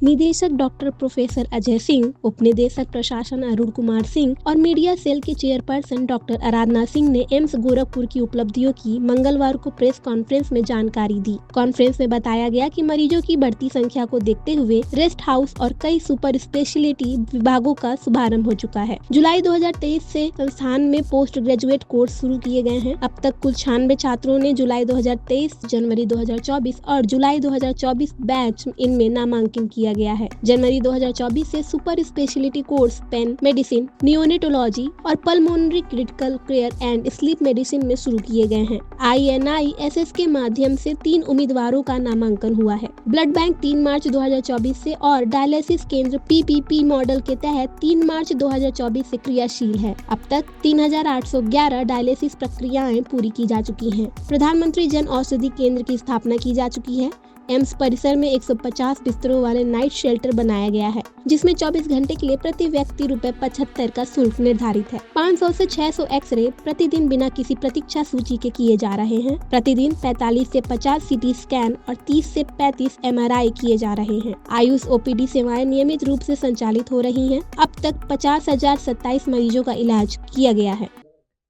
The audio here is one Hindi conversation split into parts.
निदेशक डॉक्टर प्रोफेसर अजय सिंह, उपनिदेशक प्रशासन अरुण कुमार सिंह और मीडिया सेल के चेयरपर्सन डॉक्टर आराधना सिंह ने एम्स गोरखपुर की उपलब्धियों की मंगलवार को प्रेस कॉन्फ्रेंस में जानकारी दी। कॉन्फ्रेंस में बताया गया कि मरीजों की बढ़ती संख्या को देखते हुए रेस्ट हाउस और कई सुपर स्पेशलिटी विभागों का शुभारंभ हो चुका है। जुलाई 2023 से संस्थान में पोस्ट ग्रेजुएट कोर्स शुरू किए गए हैं। अब तक कुल 96 छात्रों ने जुलाई 2023, जनवरी 2024 और जुलाई 2024 बैच इनमें नामांकन किया गया है। जनवरी 2024 से super speciality course pain medicine, neonatology और pulmonary critical care and sleep medicine में शुरू किए गए हैं। INISS के माध्यम से 3 उम्मीदवारों का नामांकन हुआ है। ब्लड बैंक 3 मार्च 2024 से और डायलिसिस केंद्र PPP मॉडल के तहत 3 मार्च 2024 से क्रियाशील है। अब तक 3811 डायलिसिस प्रक्रियाएं पूरी की जा चुकी हैं। प्रधानमंत्री जन औषधि केंद्र की स्थापना की जा चुकी है। एम्स परिसर में 150 बिस्तरों वाले नाइट शेल्टर बनाया गया है, जिसमें 24 घंटे के लिए प्रति व्यक्ति ₹75 का शुल्क निर्धारित है। 500 से 600 एक्सरे प्रतिदिन बिना किसी प्रतीक्षा सूची के किए जा रहे हैं। प्रतिदिन 45 से 50 CT स्कैन और 30 से 35 MRI किए जा रहे हैं। आयुष OPD सेवाएं नियमित रूप से संचालित हो रही हैं। अब तक 50,027 मरीजों का इलाज किया गया है।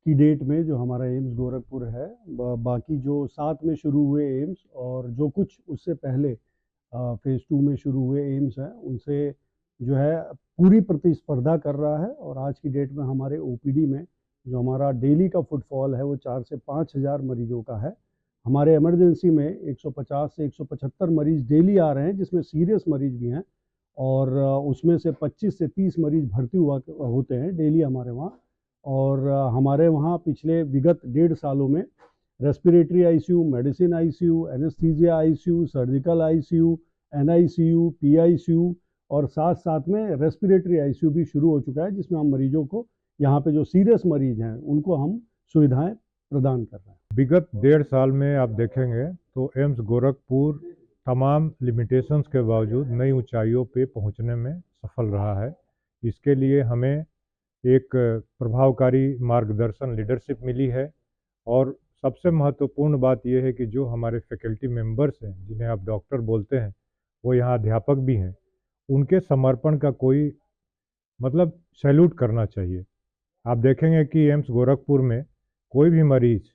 की डेट में जो हमारा एम्स गोरखपुर है, बाकी जो 7 में शुरू हुए एम्स और जो कुछ उससे पहले फेज़ 2 में शुरू हुए एम्स हैं, उनसे जो है पूरी प्रतिस्पर्धा कर रहा है। और आज की डेट में हमारे OPD में जो हमारा डेली का फुटफॉल है वो 4 से 5 हज़ार मरीजों का है। हमारे इमरजेंसी में 150 से 175 मरीज़ डेली आ रहे हैं, जिसमें सीरियस मरीज़ भी हैं और उसमें से 25 से 30 मरीज़ भर्ती होते हैं डेली हमारे वहाँ। और हमारे वहाँ पिछले विगत 1.5 सालों में respiratory ICU, medicine ICU, anaesthesia ICU, surgical ICU, NICU, PICU और साथ साथ में रेस्पिरेटरी ICU भी शुरू हो चुका है, जिसमें हम मरीजों को यहाँ पे जो सीरियस मरीज हैं उनको हम सुविधाएं प्रदान कर रहे हैं। विगत 1.5 साल में आप देखेंगे तो एम्स गोरखपुर तमाम लिमिटेशंस के बावजूद नई ऊंचाइयों पे पहुंचने में सफल रहा है। इसके लिए हमें एक प्रभावकारी मार्गदर्शन लीडरशिप मिली है और सबसे महत्वपूर्ण बात यह है कि जो हमारे फैकल्टी मेंबर्स हैं, जिन्हें आप डॉक्टर बोलते हैं, वो यहाँ अध्यापक भी हैं। उनके समर्पण का कोई मतलब सैल्यूट करना चाहिए। आप देखेंगे कि एम्स गोरखपुर में कोई भी मरीज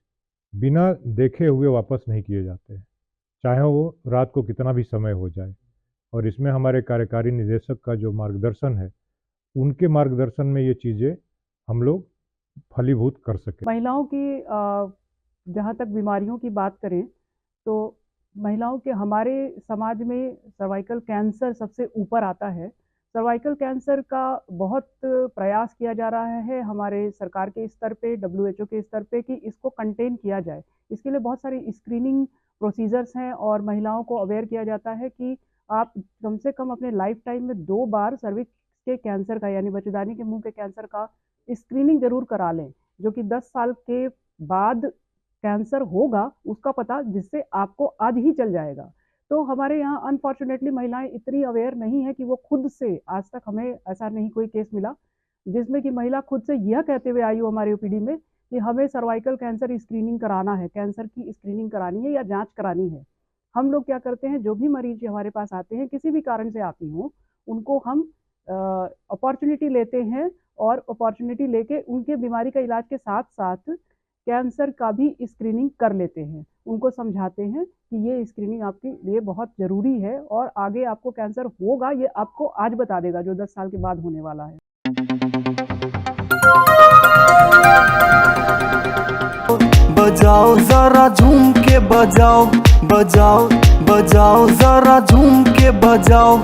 बिना देखे हुए वापस नहीं किए जाते हैं, चाहे वो रात को कितना भी समय हो जाए। और इसमें हमारे कार्यकारी निदेशक का जो मार्गदर्शन है, उनके मार्गदर्शन में ये चीज़ें हम लोग फलीभूत कर सकें। महिलाओं की जहाँ तक बीमारियों की बात करें तो महिलाओं के हमारे समाज में सर्वाइकल कैंसर सबसे ऊपर आता है। सर्वाइकल कैंसर का बहुत प्रयास किया जा रहा है हमारे सरकार के स्तर पे, WHO के स्तर पे, कि इसको कंटेन किया जाए। इसके लिए बहुत सारी स्क्रीनिंग प्रोसीजर्स हैं और महिलाओं को अवेयर किया जाता है कि आप कम से कम अपने लाइफ टाइम में 2 बार सर्विक्स के कैंसर का यानी बच्चेदानी के मुंह के कैंसर का स्क्रीनिंग जरूर करा लें, जो कि 10 साल के बाद कैंसर होगा उसका पता जिससे आपको आज ही चल जाएगा। तो हमारे यहाँ अनफॉर्चुनेटली महिलाएं इतनी अवेयर नहीं है कि वो खुद से, आज तक हमें ऐसा नहीं कोई केस मिला जिसमें कि महिला खुद से यह कहते हुए आई हो हमारे OPD में कि हमें सर्वाइकल कैंसर स्क्रीनिंग कराना है, कैंसर की स्क्रीनिंग करानी है या जाँच करानी है। हम लोग क्या करते हैं, जो भी मरीज हमारे पास आते हैं, किसी भी कारण से आती हों, उनको हम अपॉर्चुनिटी लेते हैं और अपॉर्चुनिटी लेके उनके बीमारी का इलाज के साथ साथ कैंसर का भी स्क्रीनिंग कर लेते हैं। उनको समझाते हैं कि ये स्क्रीनिंग आपके लिए बहुत ज़रूरी है और आगे आपको कैंसर होगा ये आपको आज बता देगा, जो 10 साल के बाद होने वाला है। बजाओ जरा झूम के बजाओ, बजाओ बजाओ जरा झूम के बजाओ।